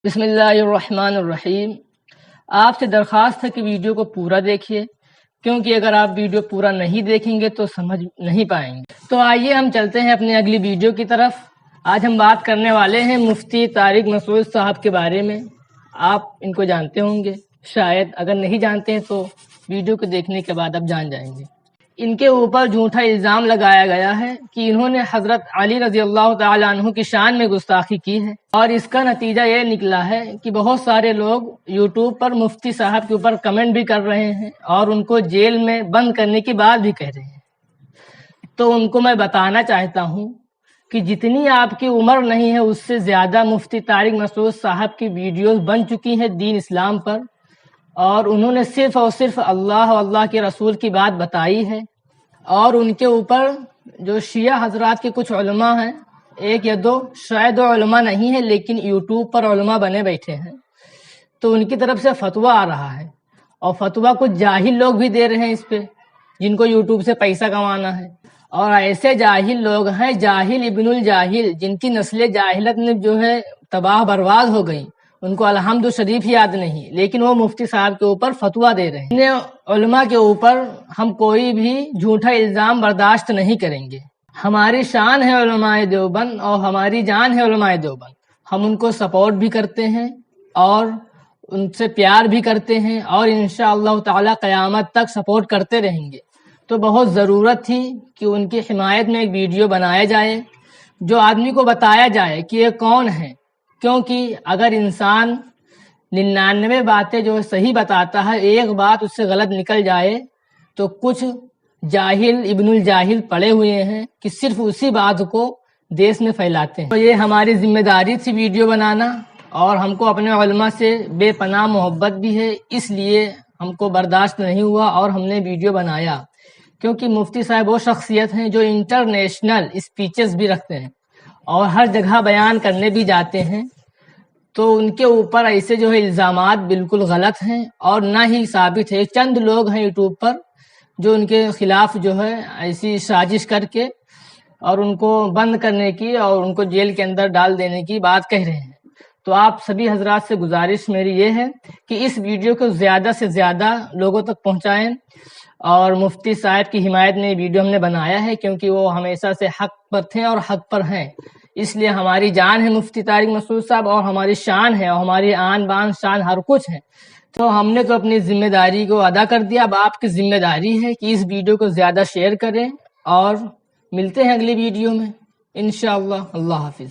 بسم اللہ الرحمن الرحیم۔ آپ سے درخواست ہے کہ ویڈیو کو پورا دیکھیے، کیونکہ اگر آپ ویڈیو پورا نہیں دیکھیں گے تو سمجھ نہیں پائیں گے۔ تو آئیے ہم چلتے ہیں اپنی اگلی ویڈیو کی طرف۔ آج ہم بات کرنے والے ہیں مفتی طارق مسعود صاحب کے بارے میں۔ آپ ان کو جانتے ہوں گے، شاید اگر نہیں جانتے ہیں تو ویڈیو کو دیکھنے کے بعد آپ جان جائیں گے۔ ان کے اوپر جھوٹا الزام لگایا گیا ہے کہ انہوں نے حضرت علی رضی اللہ تعالیٰ عنہ کی شان میں گستاخی کی ہے، اور اس کا نتیجہ یہ نکلا ہے کہ بہت سارے لوگ یوٹیوب پر مفتی صاحب کے اوپر کمنٹ بھی کر رہے ہیں اور ان کو جیل میں بند کرنے کی بات بھی کہہ رہے ہیں۔ تو ان کو میں بتانا چاہتا ہوں کہ جتنی آپ کی عمر نہیں ہے اس سے زیادہ مفتی طارق مسعود صاحب کی ویڈیوز بن چکی ہیں دین اسلام پر، اور انہوں نے صرف اور صرف اللہ اور اللہ کے رسول کی بات بتائی ہے۔ اور ان کے اوپر جو شیعہ حضرات کے کچھ علماء ہیں، ایک یا دو، شاید وہ علماء نہیں ہیں لیکن یوٹیوب پر علماء بنے بیٹھے ہیں، تو ان کی طرف سے فتویٰ آ رہا ہے، اور فتویٰ کچھ جاہل لوگ بھی دے رہے ہیں اس پہ، جن کو یوٹیوب سے پیسہ کمانا ہے۔ اور ایسے جاہل لوگ ہیں، جاہل ابن الجاہل، جن کی نسل جاہلت میں جو ہے تباہ برباد ہو گئی، ان کو الحمد شریف یاد نہیں، لیکن وہ مفتی صاحب کے اوپر فتویٰ دے رہے ہیں۔ ان علماء کے اوپر ہم کوئی بھی جھوٹا الزام برداشت نہیں کریں گے۔ ہماری شان ہے علماء دیوبند اور ہماری جان ہے علماء دیوبند۔ ہم ان کو سپورٹ بھی کرتے ہیں اور ان سے پیار بھی کرتے ہیں، اور انشاءاللہ تعالی قیامت تک سپورٹ کرتے رہیں گے۔ تو بہت ضرورت تھی کہ ان کی حمایت میں ایک ویڈیو بنایا جائے، جو آدمی کو بتایا جائے کہ یہ کون ہے، کیونکہ اگر انسان 99 باتیں جو صحیح بتاتا ہے، ایک بات اس سے غلط نکل جائے، تو کچھ جاہل ابن الجاہل پڑے ہوئے ہیں کہ صرف اسی بات کو دیش میں پھیلاتے ہیں۔ تو یہ ہماری ذمہ داری تھی ویڈیو بنانا، اور ہم کو اپنے علماء سے بے پناہ محبت بھی ہے، اس لیے ہم کو برداشت نہیں ہوا اور ہم نے ویڈیو بنایا، کیونکہ مفتی صاحب وہ شخصیت ہیں جو انٹرنیشنل اسپیچز بھی رکھتے ہیں اور ہر جگہ بیان کرنے بھی جاتے ہیں۔ تو ان کے اوپر ایسے جو ہے الزامات بالکل غلط ہیں اور نہ ہی ثابت ہے۔ چند لوگ ہیں یوٹیوب پر جو ان کے خلاف جو ہے ایسی سازش کر کے اور ان کو بند کرنے کی اور ان کو جیل کے اندر ڈال دینے کی بات کہہ رہے ہیں۔ تو آپ سبھی حضرات سے گزارش میری یہ ہے کہ اس ویڈیو کو زیادہ سے زیادہ لوگوں تک پہنچائیں، اور مفتی صاحب کی حمایت میں یہ ویڈیو ہم نے بنایا ہے، کیونکہ وہ ہمیشہ سے حق پر تھے اور حق پر ہیں، اس لیے ہماری جان ہے مفتی طارق مسعود صاحب، اور ہماری شان ہے، اور ہماری آن بان شان ہر کچھ ہے۔ تو ہم نے تو اپنی ذمہ داری کو ادا کر دیا، اب آپ کی ذمہ داری ہے کہ اس ویڈیو کو زیادہ شیئر کریں، اور ملتے ہیں اگلی ویڈیو میں انشاءاللہ۔ اللہ حافظ۔